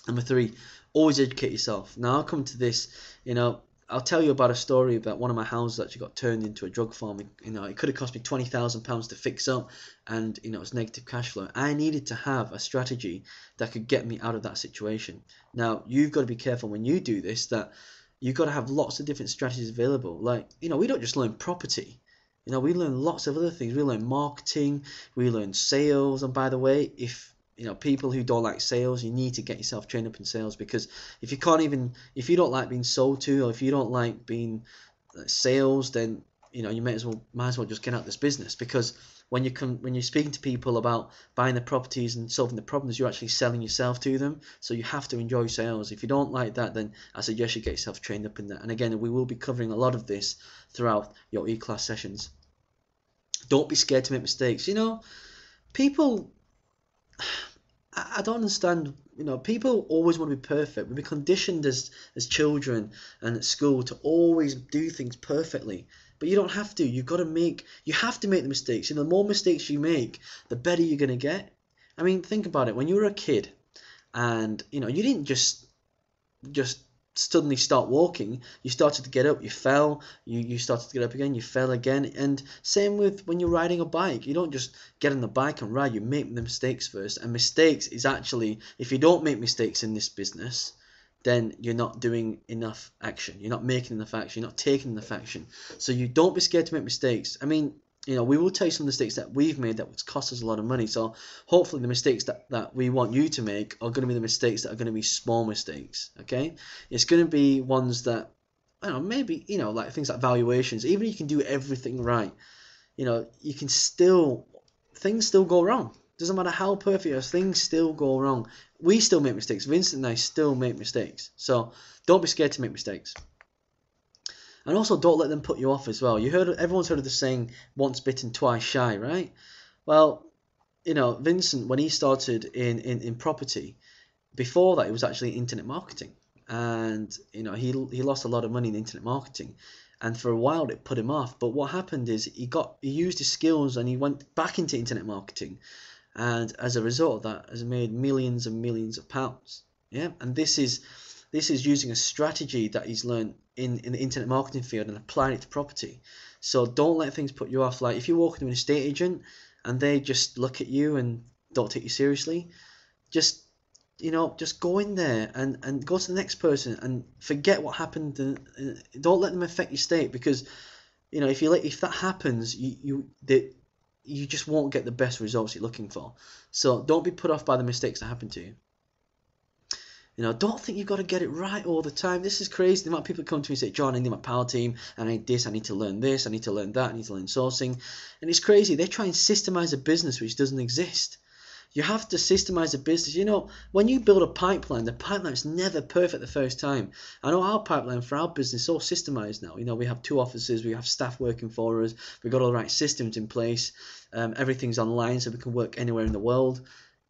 Number three, always educate yourself. Now I'll come to this, I'll tell you about a story about one of my houses that actually got turned into a drug farm. It could have cost me £20,000 to fix up, and it was negative cash flow. I needed to have a strategy that could get me out of that situation. Now you've got to be careful when you do this, that you've got to have lots of different strategies available. Like, we don't just learn property. We learn lots of other things. We learn marketing, we learn sales, and by the way, if people who don't like sales, you need to get yourself trained up in sales, because if you don't like being sold to, or if you don't like being sales, then you might as well just get out of this business, because when you're speaking to people about buying the properties and solving the problems, you're actually selling yourself to them. So you have to enjoy sales. If you don't like that, then I suggest you get yourself trained up in that. And again, we will be covering a lot of this throughout your e-class sessions. Don't be scared to make mistakes. People, I don't understand. People always want to be perfect. We've been conditioned as children and at school to always do things perfectly. But you don't have to. You have to make the mistakes. The more mistakes you make, the better you're going to get. I mean, think about it. When you were a kid, and you didn't just suddenly start walking. You started to get up, you fell, you started to get up again, you fell again. And same with when you're riding a bike. You don't just get on the bike and ride, you make the mistakes first. And mistakes is actually, if you don't make mistakes in this business, then you're not doing enough action. You're not making enough action. You're not taking enough action. So you don't be scared to make mistakes. I mean, we will tell you some mistakes that we've made that would cost us a lot of money. So hopefully the mistakes that we want you to make are going to be the mistakes that are going to be small mistakes. Okay, it's going to be ones that, maybe, like things like valuations. Even if you can do everything right, you can things still go wrong. Doesn't matter how perfect you are, things still go wrong. We still make mistakes. Vincent and I still make mistakes. So don't be scared to make mistakes. And also, don't let them put you off as well. Everyone's heard of the saying, once bitten, twice shy, right? Well, Vincent, when he started in property, before that, it was actually internet marketing. And, he lost a lot of money in internet marketing. And for a while, it put him off. But what happened is he used his skills and he went back into internet marketing. And as a result of that, has made millions and millions of pounds. Yeah, and this is using a strategy that he's learned in the internet marketing field and applying it to property. So don't let things put you off. Like if you walk into an estate agent and they just look at you and don't take you seriously, just go in there and go to the next person and forget what happened. And don't let them affect your state, because if that happens, you just won't get the best results you're looking for. So don't be put off by the mistakes that happen to you. Don't think you've got to get it right all the time. This is crazy. The amount of people come to me and say, John, I need my power team, and I need this, I need to learn this, I need to learn that, I need to learn sourcing. And it's crazy. They try and systemize a business which doesn't exist. You have to systemize a business. When you build a pipeline, the pipeline's never perfect the first time. I know our pipeline for our business is all systemized now. We have 2 offices, we have staff working for us, we've got all the right systems in place, everything's online so we can work anywhere in the world.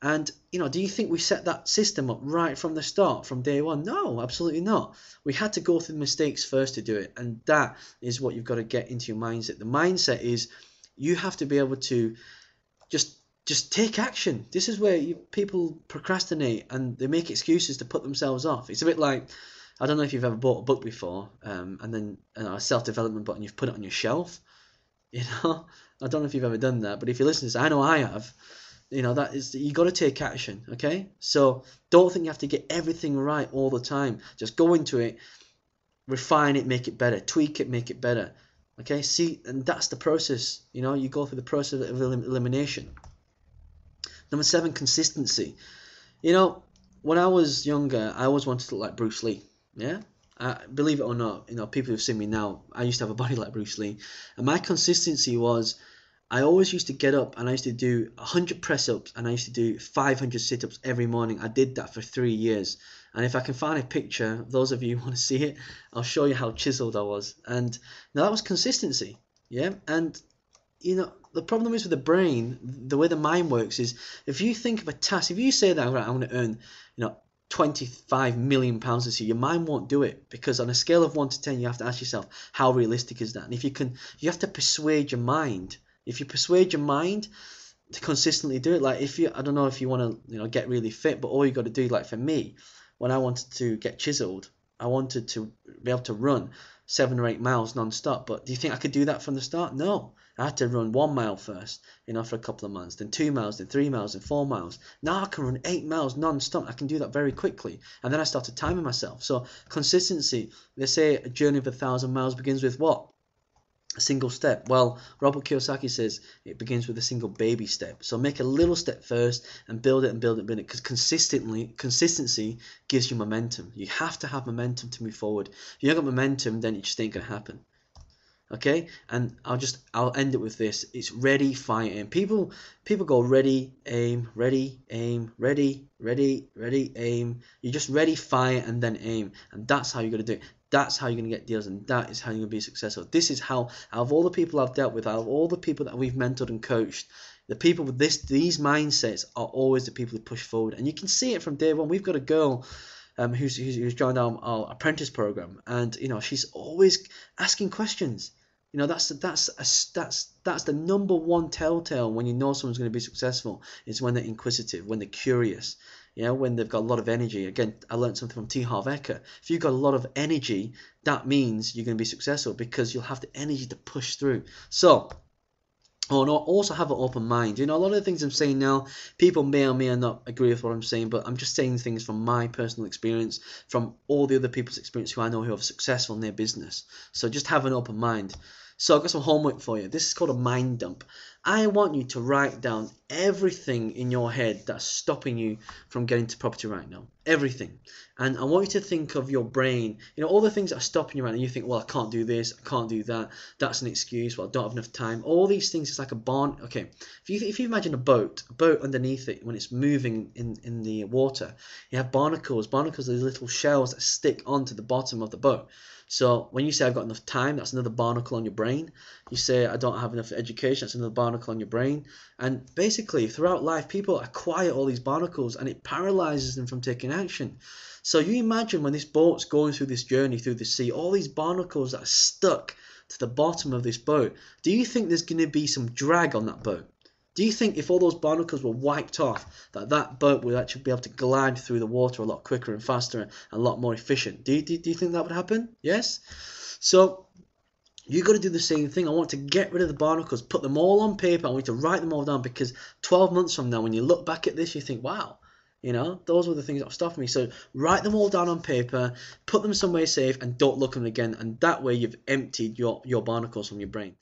And, do you think we set that system up right from the start, from day one? No, absolutely not. We had to go through the mistakes first to do it. And that is what you've got to get into your mindset. The mindset is you have to be able to just take action. This is where people procrastinate and they make excuses to put themselves off. It's a bit like, I don't know if you've ever bought a book before, and then a self-development book, and you've put it on your shelf. I don't know if you've ever done that, but if you listen to this, I know I have. That is, you got to take action, okay? So don't think you have to get everything right all the time. Just go into it, refine it, make it better, tweak it, make it better, okay? See, and that's the process. You go through the process of elimination. Number 7, consistency. When I was younger, I always wanted to look like Bruce Lee, yeah? Believe it or not, people who've seen me now, I used to have a body like Bruce Lee, and my consistency was, I always used to get up and I used to do 100 press-ups and I used to do 500 sit-ups every morning. I did that for 3 years. And if I can find a picture, those of you who want to see it, I'll show you how chiseled I was. And now that was consistency. Yeah. And, the problem is with the brain, the way the mind works is if you think of a task, if you say that, right, I'm going to earn, £25 million this year, your mind won't do it, because on a scale of 1 to 10, you have to ask yourself, how realistic is that? And if you have to persuade your mind. If you persuade your mind to consistently do it, like I don't know if you want to, get really fit, but all you got to do, like for me, when I wanted to get chiseled, I wanted to be able to run 7 or 8 miles non-stop. But do you think I could do that from the start? No. I had to run 1 mile first, for a couple of months, then 2 miles, then 3 miles, then 4 miles. Now I can run 8 miles non-stop. I can do that very quickly. And then I started timing myself. So consistency, they say a journey of 1,000 miles begins with what? A single step. Well, Robert Kiyosaki says it begins with a single baby step. So make a little step first and build it and build it and build it, because consistency gives you momentum. You have to have momentum to move forward. If you don't got momentum, then it just ain't gonna happen. Okay, and I'll end it with this. It's ready, fire, aim. People go ready, aim, ready, aim, ready, aim. You're just ready, fire, and then aim, and that's how you're gonna do it. That's how you're gonna get deals, and that is how you're gonna be successful. This is how, out of all the people I've dealt with, out of all the people that we've mentored and coached, the people with these mindsets are always the people who push forward, and you can see it from day one. We've got a girl who's joined our apprentice program, and she's always asking questions. That's the number one telltale when you know someone's going to be successful, is when they're inquisitive, when they're curious, when they've got a lot of energy. Again, I learned something from T. Harv Eker. If you've got a lot of energy, that means you're going to be successful, because you'll have the energy to push through. So, also have an open mind. A lot of the things I'm saying now, people may or may not agree with what I'm saying, but I'm just saying things from my personal experience, from all the other people's experience who I know who are successful in their business. So just have an open mind. So I've got some homework for you. This is called a mind dump. I want you to write down everything in your head that's stopping you from getting to property right now. Everything. And I want you to think of your brain, all the things that are stopping you right now. You think, well, I can't do this, I can't do that. That's an excuse. Well, I don't have enough time. All these things, it's like a barn. Okay, if you imagine a boat underneath it, when it's moving in the water, you have barnacles. Barnacles are these little shells that stick onto the bottom of the boat. So when you say I've got enough time, that's another barnacle on your brain. You say I don't have enough education, that's another barnacle on your brain. And basically throughout life, people acquire all these barnacles, and it paralyzes them from taking action. So you imagine when this boat's going through this journey through the sea, all these barnacles that are stuck to the bottom of this boat. Do you think there's going to be some drag on that boat? Do you think if all those barnacles were wiped off, that boat would actually be able to glide through the water a lot quicker and faster and a lot more efficient? Do you think that would happen? Yes? So you got to do the same thing. I want to get rid of the barnacles, put them all on paper. I want you to write them all down, because 12 months from now, when you look back at this, you think, wow, those were the things that were stopping me. So write them all down on paper, put them somewhere safe, and don't look at them again. And that way you've emptied your barnacles from your brain.